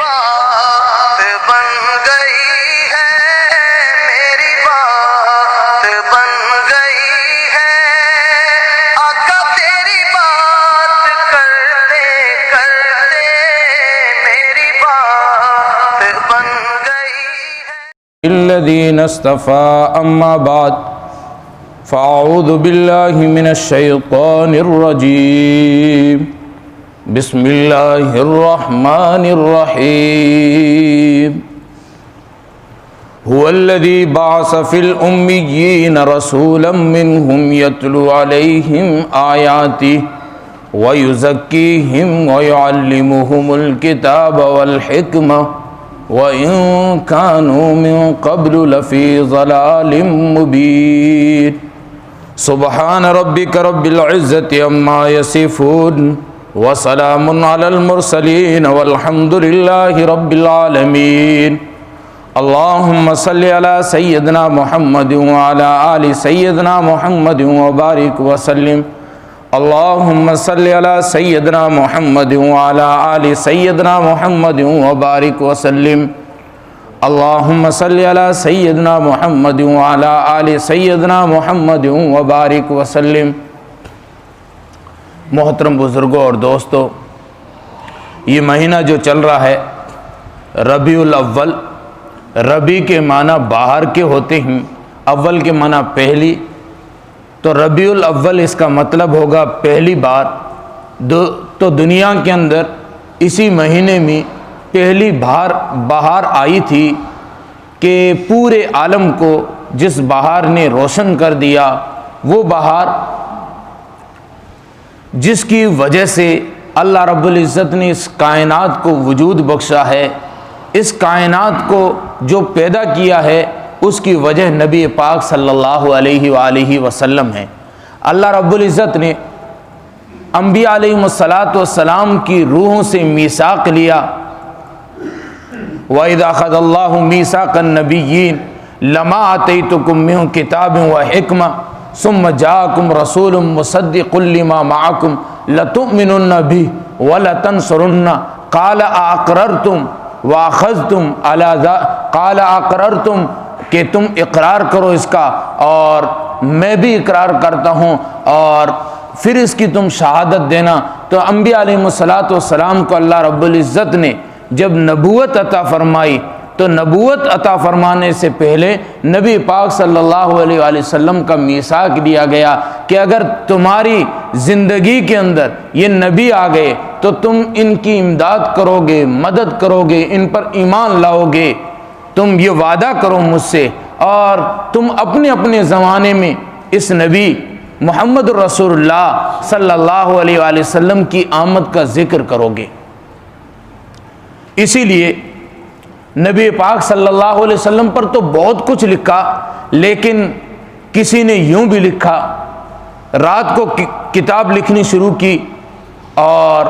بات بن گئی ہے، میری بات بن گئی ہے، آقا تیری بات کرتے کرتے میری بات بن گئی ہے۔ الذین اصطفى اما بعد فاعوذ باللہ من الشیطان الرجیم بسم اللہ الرحمن الرحیم هو الذی بعث فی الامیین رسولا منہم یتلو علیہم آیاتہ ویزکیہم ویعلمہم الکتاب والحکمہ وَإِن كَانُوا مِن قَبْلُ لَفِي ضَلَالٍ مُبِينٍ سبحان ربك رب العزة عما يصفون وسلام على المرسلين والحمد لله رب العالمين اللهم صل على سيدنا محمد وعلى آل سيدنا محمد وبارك وسلم اللهم صل على سيدنا محمد وعلى آل سيدنا محمد وبارك وسلم اللهم صل على سيدنا محمد وعلى آل سيدنا محمد وبارك وسلم۔ محترم بزرگوں اور دوستو، یہ مہینہ جو چل رہا ہے ربیع الاول، ربیع کے معنی باہر کے ہوتے ہیں، اول کے معنی پہلی، تو ربیع الاول اس کا مطلب ہوگا پہلی بار۔ تو دنیا کے اندر اسی مہینے میں پہلی بار بہار آئی تھی کہ پورے عالم کو جس بہار نے روشن کر دیا، وہ بہار جس کی وجہ سے اللہ رب العزت نے اس کائنات کو وجود بخشا ہے، اس کائنات کو جو پیدا کیا ہے اس کی وجہ نبی پاک صلی اللہ علیہ وآلہ وسلم ہے۔ اللہ رب العزت نے انبیاء علیہم السلام کی روحوں سے میثاق لیا، وَإِذَا أَخَذَ اللَّهُ مِيثَاقَ النَّبِيِّينَ لَمَا آتَيْتُكُم مِّن كِتَابٍ وَحِكْمَةٍ ثُمَّ جَاءَكُمْ رَسُولٌ مُّصَدِّقٌ لِّمَا مَعَكُمْ لَتُؤْمِنُنَّ بِهِ وَلَتَنصُرُنَّهُ قَالَ أَأَقْرَرْتُمْ وَأَخَذْتُمْ عَلَىٰ ذَلِكَ قَالَ أَقْرَرْتُمْ کہ تم اقرار کرو اس کا اور میں بھی اقرار کرتا ہوں اور پھر اس کی تم شہادت دینا۔ تو انبیاء علیہم السلام کو اللہ رب العزت نے جب نبوت عطا فرمائی تو نبوت عطا فرمانے سے پہلے نبی پاک صلی اللہ علیہ وآلہ وسلم کا میثاق دیا گیا کہ اگر تمہاری زندگی کے اندر یہ نبی آ گئے تو تم ان کی امداد کرو گے، مدد کرو گے، ان پر ایمان لاؤ گے، تم یہ وعدہ کرو مجھ سے، اور تم اپنے اپنے زمانے میں اس نبی محمد رسول اللہ صلی اللہ علیہ وآلہ وسلم کی آمد کا ذکر کرو گے۔ اسی لیے نبی پاک صلی اللہ علیہ وسلم پر تو بہت کچھ لکھا، لیکن کسی نے یوں بھی لکھا، رات کو کتاب لکھنی شروع کی اور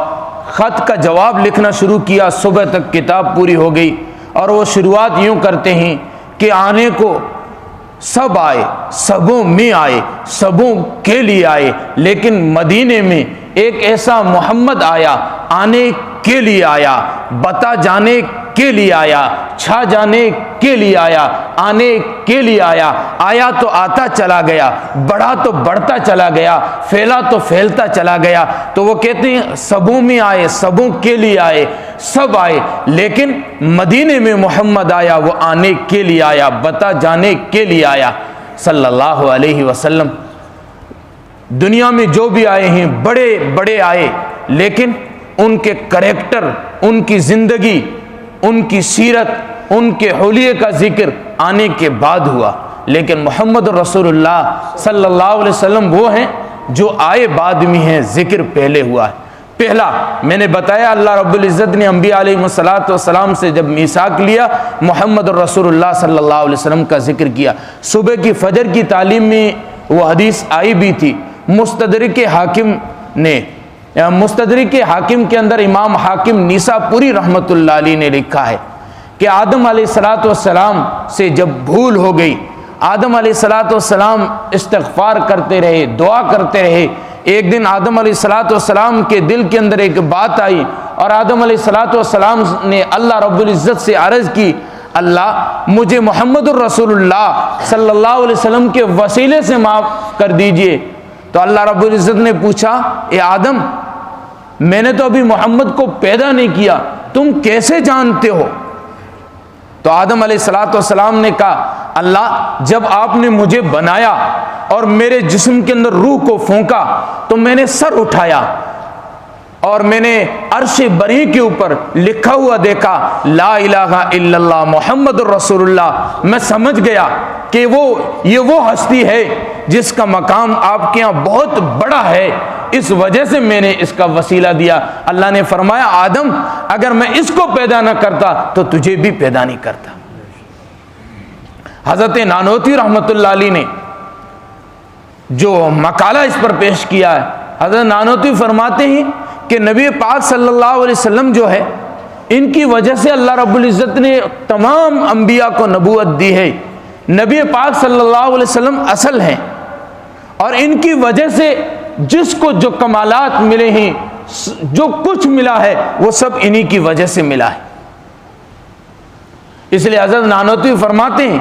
خط کا جواب لکھنا شروع کیا، صبح تک کتاب پوری ہو گئی۔ اور وہ شروعات یوں کرتے ہیں کہ آنے کو سب آئے، سبوں میں آئے، سبوں کے لیے آئے، لیکن مدینے میں ایک ایسا محمد آیا، آنے کے لیے آیا، بتا جانے کے لیے آیا، چھا جانے کے لیے آیا، آنے کے لیے آیا، آیا تو آتا چلا گیا، بڑھا تو بڑھتا چلا گیا، پھیلا تو پھیلتا چلا گیا۔ تو وہ کہتے ہیں سبوں میں آئے، سبوں کے لیے آئے، سب آئے، لیکن مدینے میں محمد آیا، وہ آنے کے لیے آیا، بتا جانے کے لیے آیا صلی اللہ علیہ وسلم۔ دنیا میں جو بھی آئے ہیں بڑے بڑے آئے، لیکن ان کے کریکٹر، ان کی زندگی، ان کی سیرت، ان کے حلیے کا ذکر آنے کے بعد ہوا، لیکن محمد رسول اللہ صلی اللہ علیہ وسلم وہ ہیں جو آئے بعد میں ہیں، ذکر پہلے ہوا ہے۔ پہلا میں نے بتایا اللہ رب العزت نے انبیاء علیہ السلام سے جب میثاق لیا، محمد رسول اللہ صلی اللہ علیہ وسلم کا ذکر کیا۔ صبح کی فجر کی تعلیم میں وہ حدیث آئی بھی تھی، مستدرک حاکم کے اندر امام حاکم نیساپوری رحمۃ اللہ علیہ نے لکھا ہے کہ آدم علیہ السلام سے جب بھول ہو گئی، آدم علیہ السلام استغفار کرتے رہے، دعا کرتے رہے۔ ایک دن آدم علیہ السلام کے دل کے اندر ایک بات آئی اور آدم علیہ السلام نے اللہ رب العزت سے عرض کی اللہ مجھے محمد الرسول اللہ صلی اللہ علیہ وسلم کے وسیلے سے معاف کر دیجئے. تو اللہ رب العزت نے پوچھا اے آدم میں نے تو ابھی محمد کو پیدا نہیں کیا, تم کیسے جانتے ہو؟ تو آدم علیہ السلام نے کہا اللہ جب آپ نے مجھے بنایا اور میرے جسم کے اندر روح کو پھونکا تو میں نے سر اٹھایا اور میں نے عرش بری کے اوپر لکھا ہوا دیکھا لا الہ الا اللہ محمد الرسول اللہ. میں سمجھ گیا کہ یہ وہ ہستی ہے جس کا مقام آپ کے ہاں بہت بڑا ہے, اس وجہ سے میں نے اس کا وسیلہ دیا. اللہ نے فرمایا آدم اگر میں اس کو پیدا نہ کرتا تو تجھے بھی پیدا نہیں کرتا. حضرت نانوتوی رحمۃ اللہ علیہ نے جو مقالہ اس پر پیش کیا ہے, حضرت نانوتوی فرماتے ہیں کہ نبی پاک صلی اللہ علیہ وسلم جو ہے ان کی وجہ سے اللہ رب العزت نے تمام انبیاء کو نبوت دی ہے. نبی پاک صلی اللہ علیہ وسلم اصل ہیں اور ان کی وجہ سے جس کو جو کمالات ملے ہیں, جو کچھ ملا ہے وہ سب انہی کی وجہ سے ملا ہے. اس لیے حضرت نانوتوی فرماتے ہیں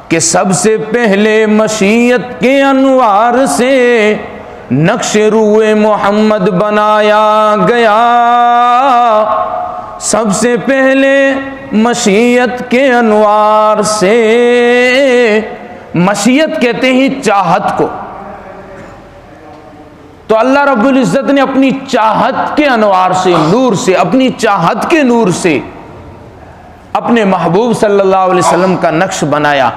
کہ سب سے پہلے مشیت کے انوار سے نقش روئے محمد بنایا گیا. سب سے پہلے مشیت کے انوار سے, مشیت کہتے ہیں چاہت کو, تو اللہ رب العزت نے اپنی چاہت کے انوار سے, نور سے, اپنی چاہت کے نور سے اپنے محبوب صلی اللہ علیہ وسلم کا نقش بنایا.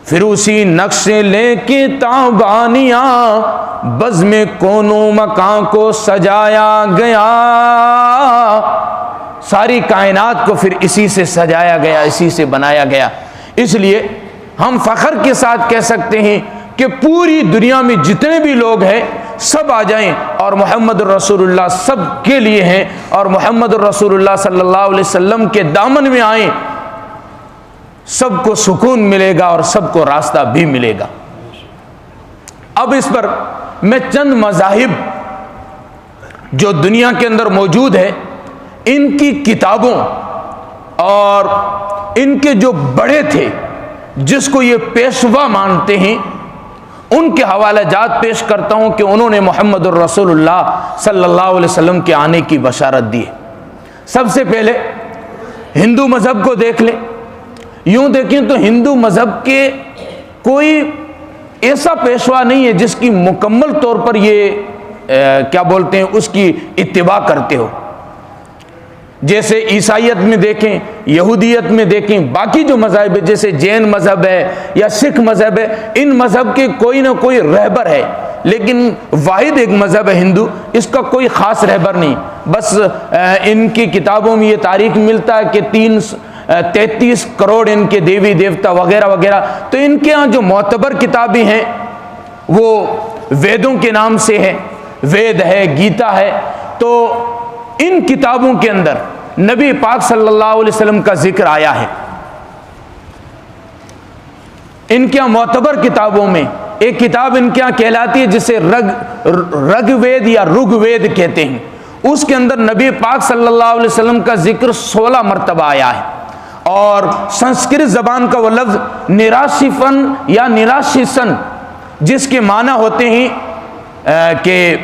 پھر اسی نقش سے لے کے تابانیاں بزم کونوں مکان کو سجایا گیا. ساری کائنات کو پھر اسی سے سجایا گیا, اسی سے بنایا گیا. اس لیے ہم فخر کے ساتھ کہہ سکتے ہیں کہ پوری دنیا میں جتنے بھی لوگ ہیں سب آ جائیں اور محمد الرسول اللہ سب کے لیے ہیں, اور محمد الرسول اللہ صلی اللہ علیہ وسلم کے دامن میں آئیں, سب کو سکون ملے گا اور سب کو راستہ بھی ملے گا. اب اس پر میں چند مذاہب جو دنیا کے اندر موجود ہے ان کی کتابوں اور ان کے جو بڑے تھے جس کو یہ پیشوا مانتے ہیں ان کے حوالہ جات پیش کرتا ہوں کہ انہوں نے محمد الرسول اللہ صلی اللہ علیہ وسلم کے آنے کی بشارت دی ہے. سب سے پہلے ہندو مذہب کو دیکھ لیں. یوں دیکھیں تو ہندو مذہب کے کوئی ایسا پیشوا نہیں ہے جس کی مکمل طور پر یہ کیا بولتے ہیں اس کی اتباع کرتے ہو. جیسے عیسائیت میں دیکھیں, یہودیت میں دیکھیں, باقی جو مذاہب ہے جیسے جین مذہب ہے یا سکھ مذہب ہے, ان مذہب کے کوئی نہ کوئی رہبر ہے, لیکن واحد ایک مذہب ہے ہندو, اس کا کوئی خاص رہبر نہیں. بس ان کی کتابوں میں یہ تاریخ ملتا ہے کہ 33 کروڑ ان کے دیوی دیوتا وغیرہ وغیرہ. تو ان کے ہاں جو معتبر کتابیں ہیں وہ ویدوں کے نام سے ہے, وید ہے, گیتا ہے. تو ان کتابوں کے اندر نبی پاک صلی اللہ علیہ وسلم کا ذکر آیا ہے. ان کے معتبر کتابوں میں ایک کتاب ان کے یہاں کہلاتی ہے جسے رگ وید یا رگ وید کہتے ہیں. اس کے اندر نبی پاک صلی اللہ علیہ وسلم کا ذکر 16 مرتبہ آیا ہے. اور سنسکرت زبان کا وہ لفظ نراشفن یا نراشسن جس کے معنی ہوتے ہیں کہ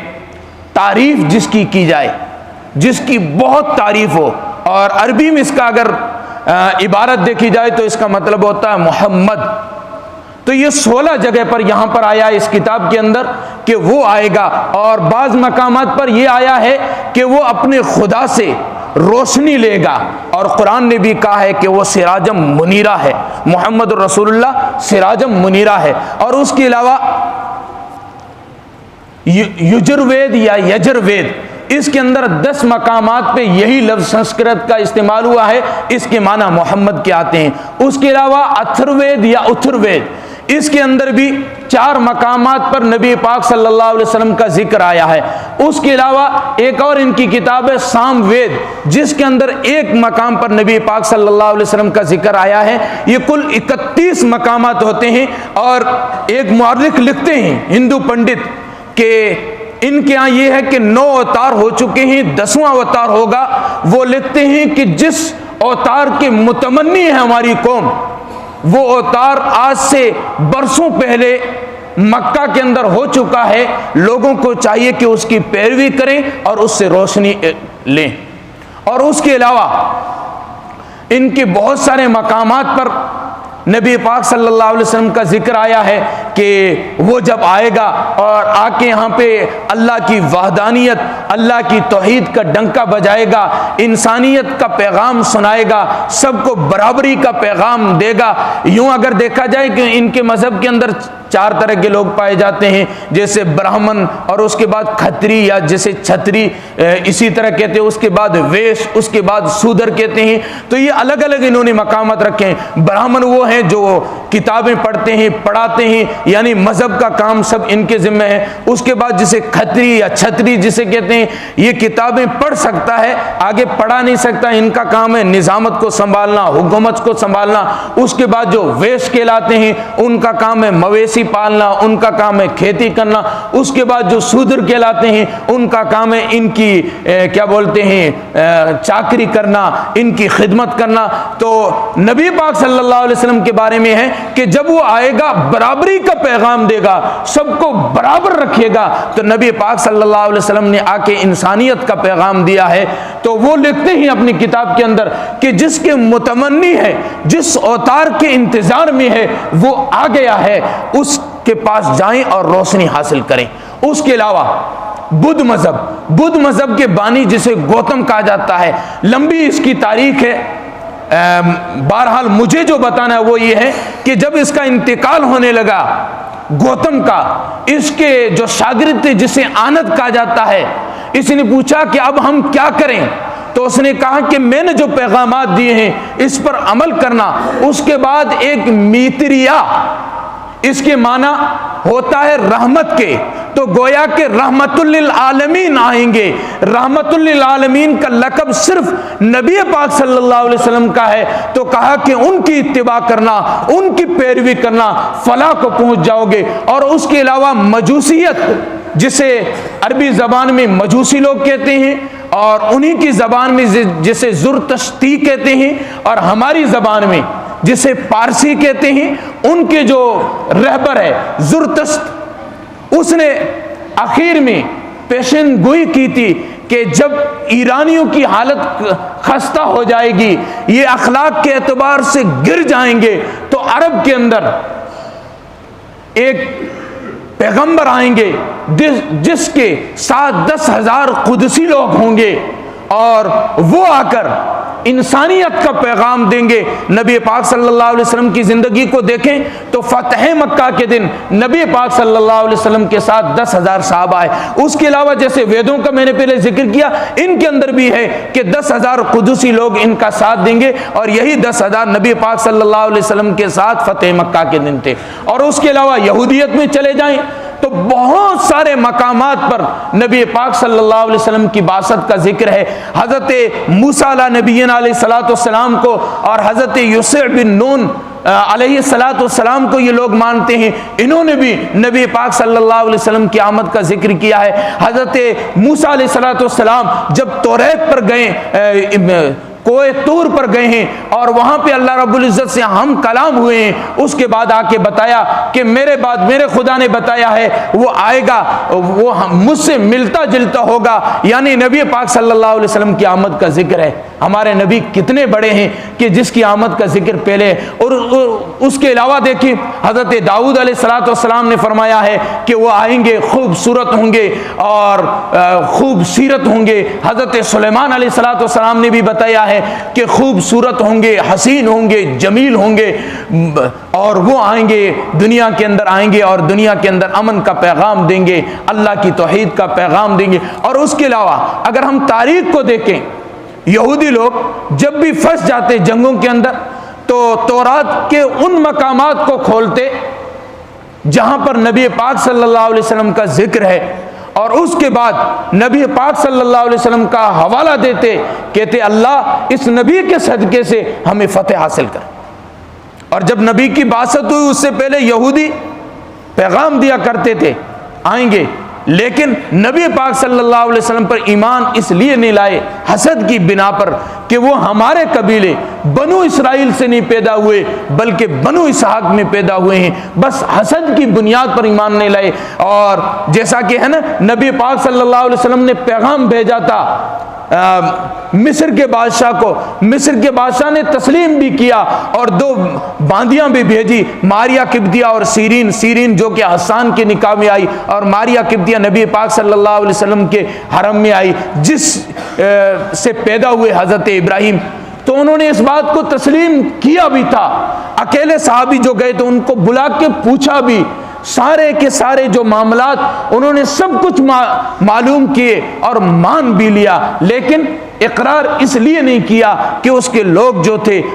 تعریف جس کی جائے, جس کی بہت تعریف ہو. اور عربی میں اس کا اگر عبارت دیکھی جائے تو اس کا مطلب ہوتا ہے محمد. تو یہ 16 جگہ پر یہاں پر آیا ہے اس کتاب کے اندر کہ وہ آئے گا, اور بعض مقامات پر یہ آیا ہے کہ وہ اپنے خدا سے روشنی لے گا. اور قرآن نے بھی کہا ہے کہ وہ سراجم منیرہ ہے, محمد الرسول اللہ سراجم منیرہ ہے. اور اس کے علاوہ یجروید یا یجروید, اس کے اندر 10 مقامات پہ یہی لفظ سنسکرت کا استعمال ہوا ہے, اس کے معنی محمد کے آتے ہیں. اس کے علاوہ اتھروید یا اتھروید, اس کے اندر بھی 4 مقامات پر نبی پاک صلی اللہ علیہ وسلم کا ذکر آیا ہے. اس کے علاوہ ایک اور ان کی کتاب ہے سام وید, جس کے اندر ایک مقام پر نبی پاک صلی اللہ علیہ وسلم کا ذکر آیا ہے. یہ کل 31 مقامات ہوتے ہیں. اور ایک مورخ لکھتے ہیں ہندو پنڈت کہ ان کے ہاں یہ ہے کہ 9 اوتار ہو چکے ہیں، 10واں اوتار ہوگا۔ وہ لکھتے ہیں کہ جس اوتار کے متمنی ہے ہماری قوم، وہ اوتار آج سے برسوں پہلے مکہ کے اندر ہو چکا ہے، لوگوں کو چاہیے کہ اس کی پیروی کریں اور اس سے روشنی لیں۔ اور اس کے علاوہ ان کے بہت سارے مقامات پر نبی پاک صلی اللہ علیہ وسلم کا ذکر آیا ہے کہ وہ جب آئے گا اور آ کے یہاں پہ اللہ کی وحدانیت، اللہ کی توحید کا ڈنکا بجائے گا، انسانیت کا پیغام سنائے گا، سب کو برابری کا پیغام دے گا۔ یوں اگر دیکھا جائے کہ ان کے مذہب کے اندر 4 طرح کے لوگ پائے جاتے ہیں، جیسے برہمن، اور اس کے بعد کھتری یا جیسے چھتری اسی طرح کہتے ہیں، اس کے بعد ویش، اس کے بعد سودر کہتے ہیں۔ تو یہ الگ الگ انہوں نے مقامات رکھے ہیں۔ برہمن وہ ہیں جو کتابیں پڑھتے ہیں، پڑھاتے ہیں، یعنی مذہب کا کام سب ان کے ذمہ ہے۔ اس کے بعد جسے کھتری یا چھتری جسے کہتے ہیں، یہ کتابیں پڑھ سکتا ہے، آگے پڑھا نہیں سکتا، ان کا کام ہے نظامت کو سنبھالنا، حکومت کو سنبھالنا۔ اس کے بعد جو ویش کہلاتے ہیں، ان کا کام ہے مویشی پالنا، ان کا کام ہے کھیتی کرنا۔ اس کے بعد جو سودر کہلاتے ہیں، ان کا کام ہے ان کی کیا بولتے ہیں چاکری کرنا، ان کی خدمت کرنا۔ تو نبی پاک صلی اللہ علیہ وسلم کے بارے میں ہے کہ جب وہ آئے گا برابری کا پیغام دے گا، سب کو برابر رکھے گا۔ تو نبی پاک صلی اللہ علیہ وسلم نے آ کے انسانیت کا پیغام دیا ہے۔ تو وہ لکھتے ہیں اپنی کتاب کے اندر کہ جس کے متمنی ہے، جس اوتار کے انتظار میں ہے، وہ آ گیا ہے، اس کے پاس جائیں اور روشنی حاصل کریں۔ اس کے علاوہ بدھ مذہب کے بانی جسے گوتم کہا جاتا ہے، لمبی اس کی تاریخ ہے۔ بہرحال مجھے جو بتانا ہے وہ یہ ہے کہ جب اس کا انتقال ہونے لگا گوتم کا، اس کے جو شاگرد تھے جسے آنت کہا جاتا ہے، اس نے پوچھا کہ اب ہم کیا کریں؟ تو اس نے کہا کہ میں نے جو پیغامات دیے ہیں اس پر عمل کرنا۔ اس کے بعد ایک میتریا، اس کے معنی ہوتا ہے رحمت کے، تو گویا کہ رحمت للعالمین آئیں گے۔ رحمت للعالمین کا لقب صرف نبی پاک صلی اللہ علیہ وسلم کا ہے، تو کہا کہ ان کی اتباع کرنا، ان کی پیروی کرنا، فلاح کو پہنچ جاؤ گے۔ اور اس کے علاوہ مجوسیت، جسے عربی زبان میں مجوسی لوگ کہتے ہیں، اور انہی کی زبان میں جسے زرتشتی کہتے ہیں، اور ہماری زبان میں جسے پارسی کہتے ہیں، ان کے جو رہبر ہے زرتشت، اس نے آخر میں پیشن گوئی کی تھی کہ جب ایرانیوں کی حالت خستہ ہو جائے گی، یہ اخلاق کے اعتبار سے گر جائیں گے، تو عرب کے اندر ایک پیغمبر آئیں گے جس کے ساتھ 10,000 قدسی لوگ ہوں گے، اور وہ آ کر انسانیت کا پیغام دیں گے۔ نبی پاک صلی اللہ علیہ وسلم کی زندگی کو دیکھیں تو فتح مکہ کے دن نبی پاک صلی اللہ علیہ وسلم کے ساتھ 10,000 صحابہ آئے۔ اس کے علاوہ جیسے ویدوں کا میں نے پہلے ذکر کیا، ان کے اندر بھی ہے کہ 10,000 قدسی لوگ ان کا ساتھ دیں گے، اور یہی 10,000 نبی پاک صلی اللہ علیہ وسلم کے ساتھ فتح مکہ کے دن تھے۔ اور اس کے علاوہ یہودیت میں چلے جائیں تو بہت سارے مقامات پر نبی پاک صلی اللہ علیہ وسلم کی بعثت کا ذکر ہے۔ حضرت موسیٰ علیہ نبینا علیہ السلام کو اور حضرت یوشع بن نون علیہ السلام کو یہ لوگ مانتے ہیں، انہوں نے بھی نبی پاک صلی اللہ علیہ وسلم کی آمد کا ذکر کیا ہے۔ حضرت موسیٰ علیہ السلام جب توریت پر گئے، کوہ طور پر گئے ہیں، اور وہاں پہ اللہ رب العزت سے ہم کلام ہوئے ہیں، اس کے بعد آ کے بتایا کہ میرے بعد میرے خدا نے بتایا ہے وہ آئے گا، وہ مجھ سے ملتا جلتا ہوگا، یعنی نبی پاک صلی اللہ علیہ وسلم کی آمد کا ذکر ہے۔ ہمارے نبی کتنے بڑے ہیں کہ جس کی آمد کا ذکر پہلے۔ اور اس کے علاوہ دیکھیں حضرت داؤد علیہ السلام نے فرمایا ہے کہ وہ آئیں گے، خوبصورت ہوں گے اور خوب سیرت ہوں گے۔ حضرت سلیمان علیہ السلام نے بھی بتایا ہے کہ خوبصورت ہوں گے، حسین ہوں گے، جمیل ہوں گے، اور وہ آئیں گے، دنیا کے اندر آئیں گے اور دنیا کے اندر امن کا پیغام دیں گے، اللہ کی توحید کا پیغام دیں گے۔ اور اس کے علاوہ اگر ہم تاریخ کو دیکھیں، یہودی لوگ جب بھی پھنس جاتے جنگوں کے اندر تو تورات کے ان مقامات کو کھولتے جہاں پر نبی پاک صلی اللہ علیہ وسلم کا ذکر ہے، اور اس کے بعد نبی پاک صلی اللہ علیہ وسلم کا حوالہ دیتے، کہتے اللہ اس نبی کے صدقے سے ہمیں فتح حاصل کر۔ اور جب نبی کی بعثت ہوئی اس سے پہلے یہودی پیغام دیا کرتے تھے آئیں گے، لیکن نبی پاک صلی اللہ علیہ وسلم پر ایمان اس لیے نہیں لائے حسد کی بنا پر کہ وہ ہمارے قبیلے بنو اسرائیل سے نہیں پیدا ہوئے بلکہ بنو اسحاق میں پیدا ہوئے ہیں، بس حسد کی بنیاد پر ایمان نہیں لائے۔ اور جیسا کہ ہے نا، نبی پاک صلی اللہ علیہ وسلم نے پیغام بھیجا تھا مصر کے بادشاہ کو، مصر کے بادشاہ نے تسلیم بھی کیا اور 2 باندیاں بھی بھیجی، ماریہ قبطیہ اور سیرین جو کہ حسان کے نکاح میں آئی، اور ماریہ قبطیہ نبی پاک صلی اللہ علیہ وسلم کے حرم میں آئی جس سے پیدا ہوئے حضرت ابراہیم۔ تو انہوں نے اس بات کو تسلیم کیا بھی تھا۔ اکیلے صحابی جو گئے تو ان کو بلا کے پوچھا بھی، سارے کے سارے جو معاملات انہوں نے سب کچھ معلوم کیے اور مان بھی لیا، لیکن اقرار اس لیے نہیں کیا کہ اس کے لوگ جو تھے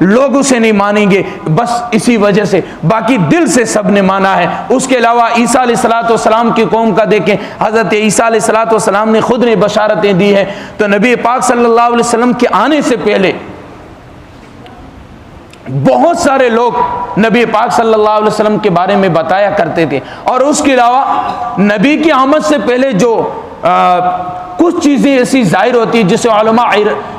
لوگ اسے نہیں مانیں گے، بس اسی وجہ سے۔ باقی دل سے سب نے مانا ہے۔ اس کے علاوہ عیسیٰ علیہ السلام کی قوم کا دیکھیں، حضرت عیسیٰ علیہ السلام نے خود نے بشارتیں دی ہیں۔ تو نبی پاک صلی اللہ علیہ وسلم کے آنے سے پہلے بہت سارے لوگ نبی پاک صلی اللہ علیہ وسلم کے بارے میں بتایا کرتے تھے، اور اس کے علاوہ نبی کی آمد سے پہلے جو کچھ چیزیں ایسی ظاہر ہوتی جسے علماء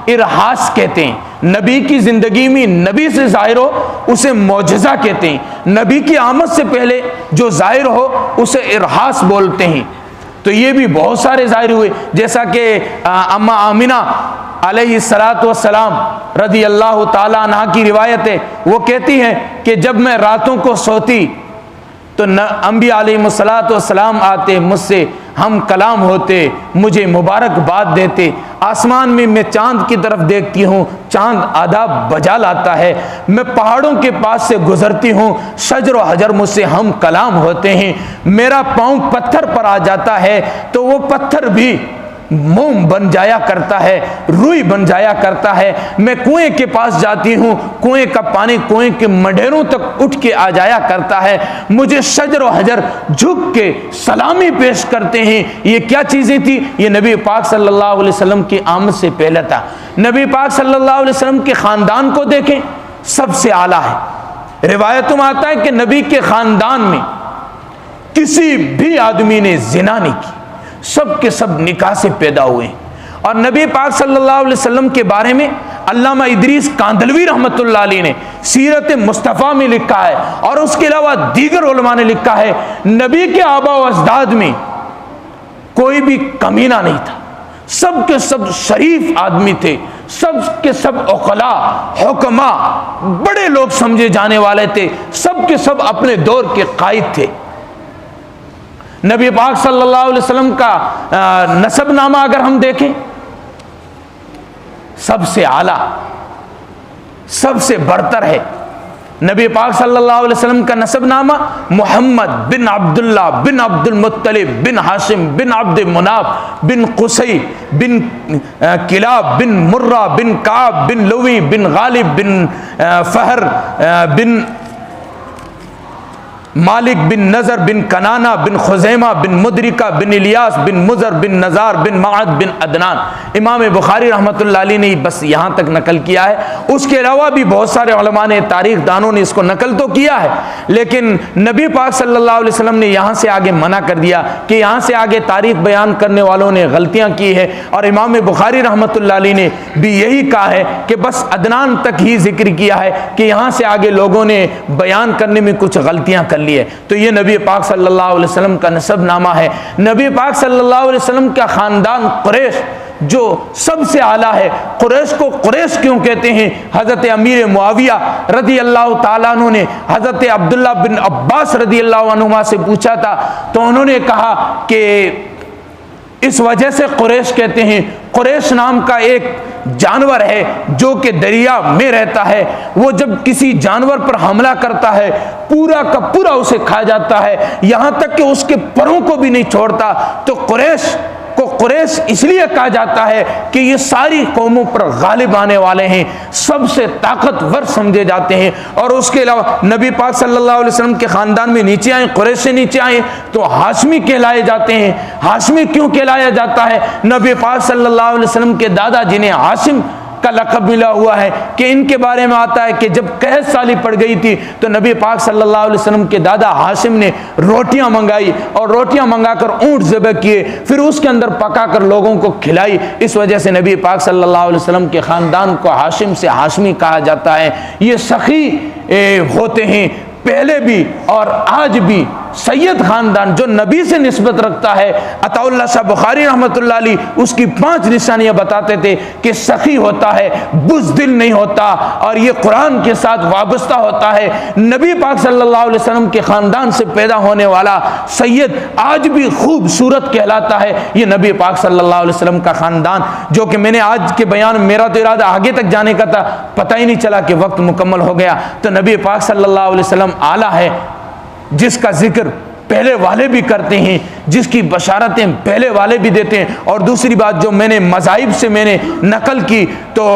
ارحاس کہتے ہیں، نبی کی زندگی میں نبی سے ظاہر ہو اسے معجزہ کہتے ہیں، نبی کی آمد سے پہلے جو ظاہر ہو اسے ارحاس بولتے ہیں۔ تو یہ بھی بہت سارے ظاہر ہوئے، جیسا کہ اما آمنہ علیہ السلام رضی اللہ تعالیٰ عنہ کی روایت ہے، وہ کہتی ہیں کہ جب میں راتوں کو سوتی تو انبیاء علیہ السلام آتے مجھ سے، ہم کلام ہوتے، مجھے مبارکباد دیتے، آسمان میں چاند کی طرف دیکھتی ہوں، چاند آداب بجا لاتا ہے، میں پہاڑوں کے پاس سے گزرتی ہوں، شجر و حجر مجھ سے ہم کلام ہوتے ہیں، میرا پاؤں پتھر پر آ جاتا ہے تو وہ پتھر بھی موم بن جایا کرتا ہے، روئی بن جایا کرتا ہے، میں کنویں کے پاس جاتی ہوں، کنویں کا پانی کنویں کے مڈھیروں تک اٹھ کے آ جایا کرتا ہے، مجھے شجر و حجر جھک کے سلامی پیش کرتے ہیں۔ یہ کیا چیزیں تھی؟ یہ نبی پاک صلی اللہ علیہ وسلم کی آمد سے پہلے تھا۔ نبی پاک صلی اللہ علیہ وسلم کے خاندان کو دیکھیں، سب سے اعلیٰ ہے۔ روایتوں میں آتا ہے کہ نبی کے خاندان میں کسی بھی آدمی نے زنا نہیں کی، سب کے سب نکاح سے پیدا ہوئے ہیں۔ اور نبی پاک صلی اللہ علیہ وسلم کے بارے میں علامہ ادریس کاندلوی رحمۃ اللہ علیہ نے سیرت مصطفیٰ میں لکھا ہے، اور اس کے علاوہ دیگر علماء نے لکھا ہے، نبی کے آبا و اجداد میں کوئی بھی کمینہ نہیں تھا، سب کے سب شریف آدمی تھے، سب کے سب عقلاء، حکماء، بڑے لوگ سمجھے جانے والے تھے، سب کے سب اپنے دور کے قائد تھے۔ نبی پاک صلی اللہ علیہ وسلم کا نسب نامہ اگر ہم دیکھیں، سب سے اعلیٰ، سب سے برتر ہے۔ نبی پاک صلی اللہ علیہ وسلم کا نسب نامہ محمد بن عبداللہ بن عبد المطلب بن ہاشم بن عبد مناف بن قصی بن کلاب بن مرہ بن کعب بن لوی بن غالب بن فہر بن مالک بن نظر بن کنانہ بن خزیمہ بن مدرکہ بن الیاس بن مزر بن نزار بن معد بن عدنان۔ امام بخاری رحمۃ اللہ علیہ نے بس یہاں تک نقل کیا ہے، اس کے علاوہ بھی بہت سارے علماء نے، تاریخ دانوں نے اس کو نقل تو کیا ہے، لیکن نبی پاک صلی اللہ علیہ وسلم نے یہاں سے آگے منع کر دیا کہ یہاں سے آگے تاریخ بیان کرنے والوں نے غلطیاں کی ہے، اور امام بخاری رحمۃ اللہ علیہ نے بھی یہی کہا ہے کہ بس عدنان تک ہی ذکر کیا ہے، کہ یہاں سے آگے لوگوں نے بیان کرنے میں کچھ غلطیاں کر لی ہے۔ تو یہ نبی پاک صلی اللہ علیہ وسلم کا نسب نامہ ہے۔ نبی پاک صلی اللہ علیہ وسلم کا خاندان قریش جو سب سے اعلیٰ ہے۔ قریش کو قریش کیوں کہتے ہیں؟ حضرت امیر معاویہ رضی اللہ تعالیٰ عنہ نے حضرت عبداللہ بن عباس رضی اللہ عنہما سے پوچھا تھا، تو انہوں نے کہا کہ اس وجہ سے قریش کہتے ہیں، قریش نام کا ایک جانور ہے جو کہ دریا میں رہتا ہے، وہ جب کسی جانور پر حملہ کرتا ہے پورا کا پورا اسے کھا جاتا ہے، یہاں تک کہ اس کے پروں کو بھی نہیں چھوڑتا۔ تو قریش کو قریش اس لیے کہا جاتا ہے کہ یہ ساری قوموں پر غالب آنے والے ہیں، سب سے طاقتور سمجھے جاتے ہیں۔ اور اس کے علاوہ نبی پاک صلی اللہ علیہ وسلم کے خاندان میں نیچے آئے، قریش سے نیچے آئے تو ہاشمی کہلائے جاتے ہیں۔ ہاشمی کیوں کہلایا جاتا ہے؟ نبی پاک صلی اللہ علیہ وسلم کے دادا جنہیں ہاشم کا لقب ملا ہوا ہے کہ ان کے بارے میں آتا ہے کہ جب قحط سالی پڑ گئی تھی تو نبی پاک صلی اللہ علیہ وسلم کے دادا ہاشم نے روٹیاں منگائی اور روٹیاں منگا کر اونٹ ذبح کیے، پھر اس کے اندر پکا کر لوگوں کو کھلائی۔ اس وجہ سے نبی پاک صلی اللہ علیہ وسلم کے خاندان کو ہاشم سے ہاشمی کہا جاتا ہے۔ یہ سخی ہوتے ہیں پہلے بھی اور آج بھی۔ سید خاندان جو نبی سے نسبت رکھتا ہے، عطا اللہ شاہ بخاری رحمۃ اللہ علیہ اس کی 5 نشانیاں بتاتے تھے کہ سخی ہوتا ہے، بزدل نہیں ہوتا، اور یہ قرآن کے ساتھ وابستہ ہوتا ہے۔ نبی پاک صلی اللہ علیہ وسلم کے خاندان سے پیدا ہونے والا سید آج بھی خوبصورت کہلاتا ہے۔ یہ نبی پاک صلی اللہ علیہ وسلم کا خاندان، جو کہ میں نے آج کے بیان، میرا تو ارادہ آگے تک جانے کا تھا، پتہ ہی نہیں چلا کہ وقت مکمل ہو گیا۔ تو نبی پاک صلی اللہ علیہ وسلم اعلیٰ ہے، جس کا ذکر پہلے والے بھی کرتے ہیں، جس کی بشارتیں پہلے والے بھی دیتے ہیں۔ اور دوسری بات جو میں نے مذاہب سے میں نے نقل کی، تو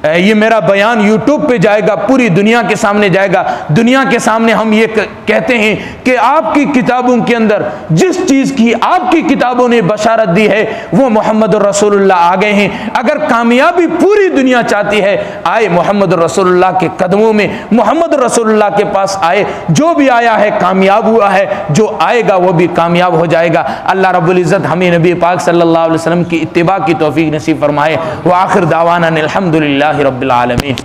یہ میرا بیان یوٹیوب پہ جائے گا، پوری دنیا کے سامنے جائے گا۔ دنیا کے سامنے ہم یہ کہتے ہیں کہ آپ کی کتابوں کے اندر جس چیز کی آپ کی کتابوں نے بشارت دی ہے وہ محمد الرسول اللہ آ گئے ہیں۔ اگر کامیابی پوری دنیا چاہتی ہے، آئے محمد الرسول اللہ کے قدموں میں، محمد الرسول اللہ کے پاس آئے۔ جو بھی آیا ہے کامیاب ہوا ہے، جو آئے گا وہ بھی کامیاب ہو جائے گا۔ اللہ رب العزت ہمیں نبی پاک صلی اللہ علیہ وسلم کی اتباع کی توفیق نصیب فرمائے۔ وآخر دعوانا الحمدللہ رب العالمین۔